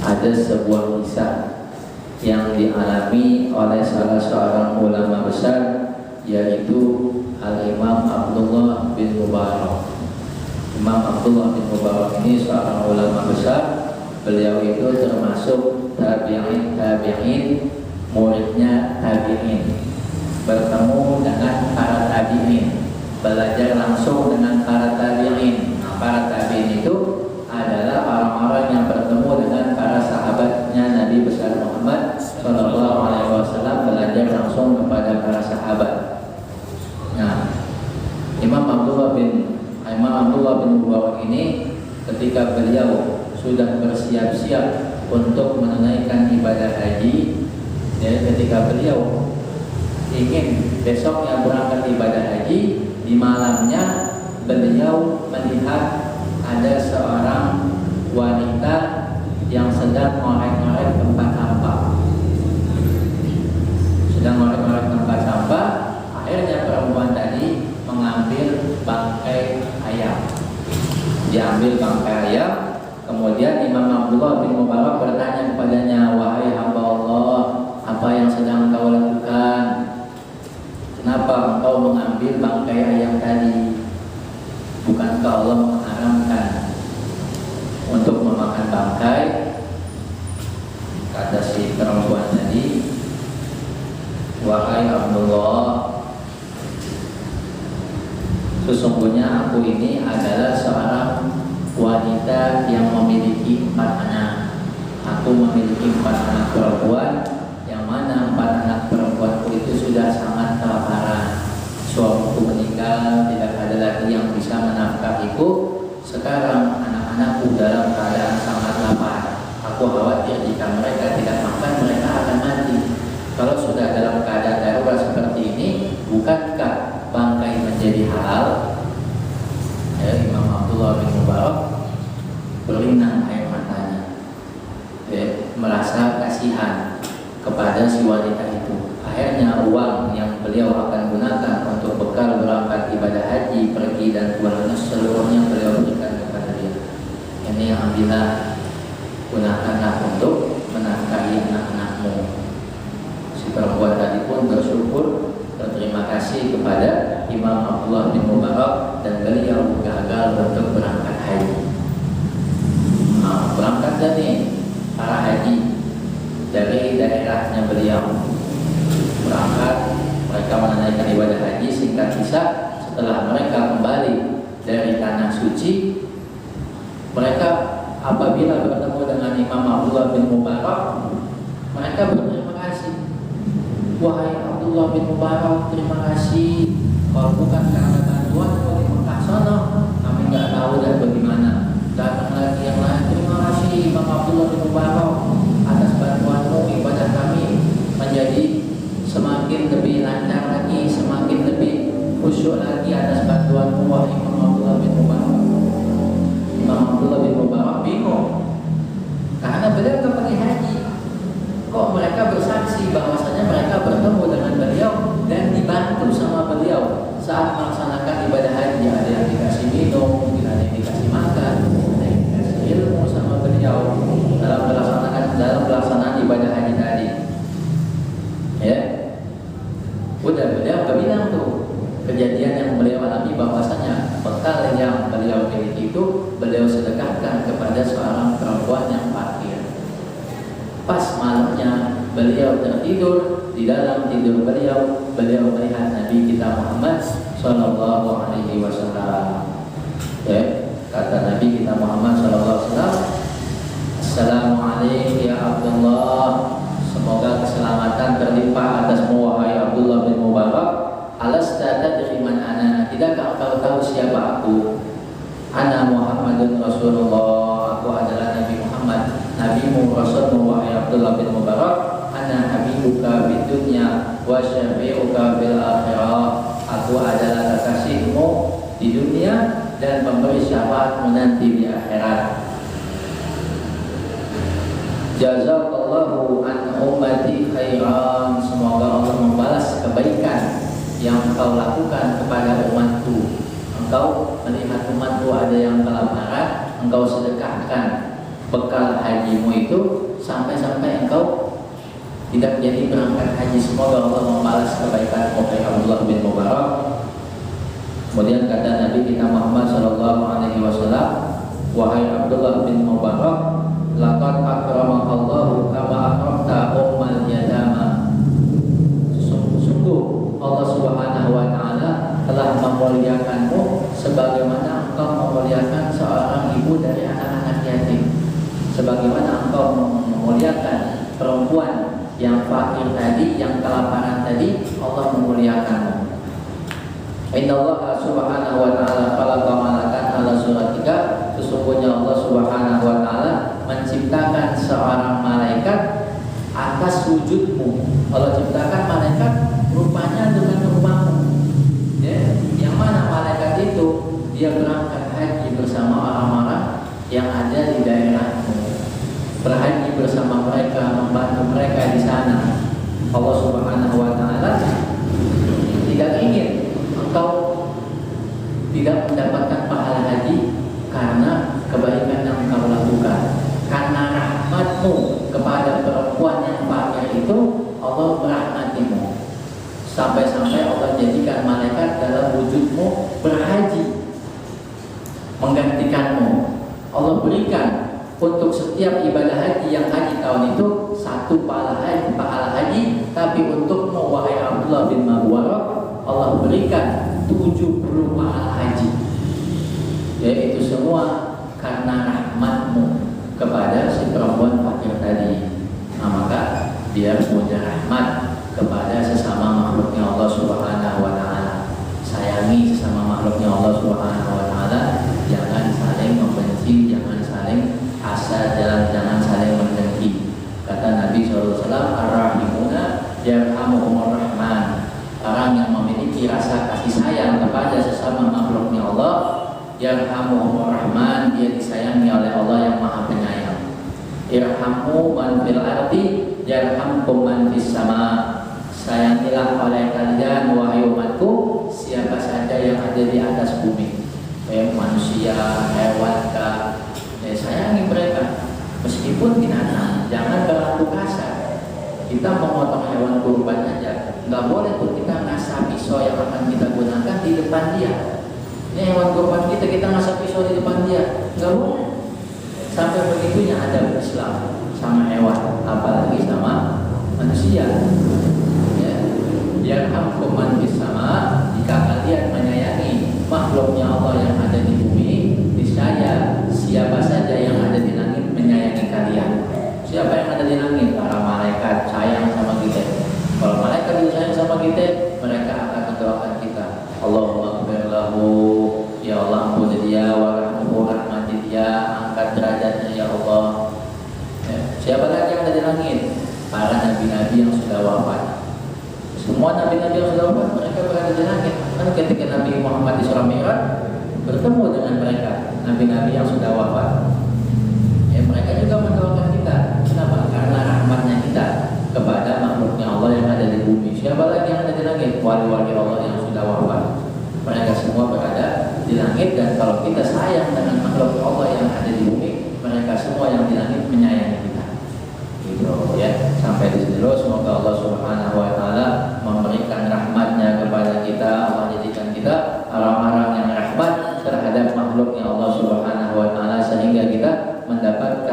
ada sebuah kisah yang dialami oleh salah seorang ulama besar, yaitu Al-Imam Abdullah bin Mubarak. Imam Abdullah bin Mubarak ini seorang ulama besar. Beliau itu termasuk tabi'in, muridnya tabi'in, bertemu dengan para tabi'in, belajar langsung dengan para tabi'in. Nah, para tabi'in itu adalah orang-orang yang bertemu dengan para sahabatnya Nabi besar Muhammad Shallallahu Alaihi Wasallam, belajar langsung kepada para sahabat. Nah, Imam Abdullah bin Mubarak ini ketika beliau sudah bersiap-siap untuk menunaikan ibadah haji, ya, ketika beliau ingin besoknya berangkat ibadah haji, di malamnya beliau melihat ada seorang wanita yang sedang ngorek-ngorek tempat sampah. Akhirnya perempuan tadi mengambil bangkai ayam. Diambil bangkai ayam. Kemudian Imam Abdullah bin Mubarak bertanya kepadanya, "Wahai hamba Allah, apa yang sedang kau lakukan? Kenapa engkau mengambil bangkai ayam tadi? Bukankah Allah mengharamkan untuk memakan bangkai?" Kata si perempuan tadi, "Wahai Abdullah, sesungguhnya aku ini adalah seorang wanita yang memiliki 4 anak. Aku memiliki 4 anak perempuan, yang mana 4 anak perempuanku itu sudah sangat kelaparan. Suamiku meninggal, tidak ada lagi yang bisa menafkahiku. Sekarang anak-anakku dalam keadaan sangat lapar. Aku khawatir jika mereka tidak makan, mereka akan mati. Kalau sudah dalam keadaan darurat seperti ini, bukankah bangkai menjadi halal?" Ya, Imam Abdullah bin Mubarak berlinang air matanya, ya, merasa kasihan kepada si wanita itu. Akhirnya uang yang beliau akan gunakan untuk bekal berangkat ibadah haji, pergi dan pulang, seluruhnya beliau berikan kepada dia. Ini ambillah, gunakanlah untuk menafkahi anak-anakmu. Si perempuan tadi pun bersyukur, berterima kasih kepada Imam Abdullah bin Mubarak, dan beliau gagal untuk berangkat haji. Nah, berangkat dari para haji dari daerahnya beliau berangkat, mereka menunaikan ibadah haji. Singkat kisah, setelah mereka kembali dari tanah suci, mereka apabila bertemu dengan Imam Abdullah bin Mubarak, mereka berterima kasih. "Wahai Abdullah bin Mubarak, terima kasih. Kalau bukan karena bantuan dari Mekah sana, kami nggak tahu dan bagaimana. Datang lagi yang lain, terima kasih Imam Abdullah bin Mubarak atas bantuanmu, ibadah kami menjadi semakin lebih lancar lagi, semakin lebih khusyuk lagi atas bantuanmu, wahai Imam Abdullah bin Mubarak." Imam Abdullah bin Mubarak bingung, karena beliau pergi haji. Kok mereka bersaksi bahwasanya mereka bertemu dengan beliau dan dibantu sama beliau saat melaksanakan ibadah haji. Ada yang dikasih minum, mungkin ada yang dikasih makan, ada yang dikasih ilmu sama beliau dalam pelaksanaan ibadah haji tadi. Ya, udah beliau bilang tuh kejadian yang beliau alami, bahwasanya bekal yang beliau miliki itu beliau sedekahkan kepada seorang perempuan yang fakir. Pas malamnya beliau tertidur, di dalam tidur beliau melihat Nabi kita Muhammad Sallallahu Alaihi Wasallam. Ya, kata Nabi kita Muhammad Sallallahu Alaihi Wasallam, "Assalamualaikum ya Abdullah, semoga keselamatan terlimpah atasmu wahai Abdullah bin Mubarak. Alasta tadri man ana, tidakkah engkau tahu siapa aku? Ana Muhammadun Rasulullah, aku adalah Nabi Muhammad, nabimu rasulmu wahai Abdullah bin Mubarak. Ana habibuka fid dunya wa syafi'uka fil akhirah, aku adalah kekasihmu di dunia dan pemberi syafaatmu nanti di akhirat. Jazakallahu an ummati khairan, semoga Allah membalas kebaikan yang engkau lakukan kepada umatku. Engkau melihat umatku ada yang kelaparan, engkau sedekahkan bekal hajimu itu sampai-sampai engkau tidak jadi berangkat haji. Semoga Allah membalas kebaikan Abdullah bin Mubarak. Kemudian kata Nabi kita Muhammad sallallahu alaihi wasallam, wahai Abdullah bin Mubarak, laqad akramakallahu kama akramta ummal yatama. Sungguh Allah Subhanahu wa taala telah memuliakanmu sebagaimana engkau memuliakan seorang ibu dari anak-anak yatim. Sebagaimana engkau memuliakan perempuan yang fakir tadi, yang kelaparan tadi, Allah memuliakanmu. Inna Allah Subhanahu wa ta'ala khalaqa malakan ala suratika. Sesungguhnya Allah Subhanahu wa ta'ala menciptakan seorang malaikat atas wujudmu. Allah ciptakan malaikat rupanya dengan rupamu, ya. Yang mana malaikat itu dia berangkat haji bersama orang-orang yang ada di daerahmu, berhaji bersama mereka, membantu mereka di sana. Allah Subhanahu wa ta'ala tidak ingin engkau tidak mendapatkan pahala haji karena kebaikan yang engkau lakukan. Karena rahmatmu kepada perempuan yang fakir itu, Allah merahmatimu. Sampai-sampai Allah jadikan malaikat dalam wujudmu berhaji menggantikanmu. Allah berikan untuk setiap ibadah haji yang haji tahun itu satu pahala haji, tapi untukmu wahai Abdullah bin Mubarak Allah berikan 70 pahala haji. Yaitu semua karena rahmatmu kepada si perempuan fakir tadi. Nah, maka biar punya rahmat kepada sesama makhluknya Allah Subhanahu wa ta'ala. Sayangi sesama makhluknya Allah Subhanahu wa ta'ala. Jangan saling membenci, jangan saling hasad, jangan saling mendengki. Kata Nabi SAW, ar-rahimuna yarhamuhumur rahman. Orang yang memiliki rasa kasih sayang kepada sesama makhluknya Allah, yarhamuhumur rahman, dia disayangi oleh Allah yang Maha Penyayang. Irhamu man fil ardi yarhamkum man fis sama. Sayangilah oleh kalian wahai umatku siapa saja yang ada di atas bumi, manusia, hewan, sayangi mereka meskipun binatang. Jangan berlaku kasar. Kita memotong hewan kurban aja nggak boleh tuh kita ngasah pisau yang akan kita gunakan di depan dia. Ini hewan kurban kita ngasah pisau di depan dia, nggak boleh. Sampai begitunya ada Islam sama hewan, apalagi sama manusia. Ya, yarhamkum man fis sama. Jika kalian menyayangi makhluknya Allah yang ada di bumi, niscaya siapa saja yang ada di langit menyayangi kalian. Siapa yang ada di langit? Para malaikat sayang sama kita. Kalau malaikat itu sayang sama kita, mereka akan mendoakan kita. Allahumma ighfir lahu, ya Allah ampuni dia, warahmuhu rahmati dia, angkat derajatnya ya Allah. Ya. Siapa lagi yang ada di langit? Para nabi-nabi yang sudah wafat. Semua nabi-nabi yang sudah wafat mereka berada di langit. Kan ketika Nabi Muhammad di Surah Mi'raj bertemu dengan mereka, nabi-nabi yang sudah wafat. Ya, mereka juga mendoakan kita. Kenapa? Karena rahmatnya kita kepada makhluknya Allah yang ada di bumi. Siapa lagi yang ada di langit? Wali-wali Allah yang sudah wafat. Mereka semua berada di langit, dan kalau kita sayang dengan makhluk Allah yang ada di bumi, mereka semua yang di langit menyayangi kita. Gitu ya. Sampai di sini dulu. Semoga Allah Subhanahu wa taala memberikan rahmatnya kepada kita. Allah jadikan kita orang-orang yang rahmat terhadap makhluknya Allah Subhanahu wa taala sehingga kita mendapatkan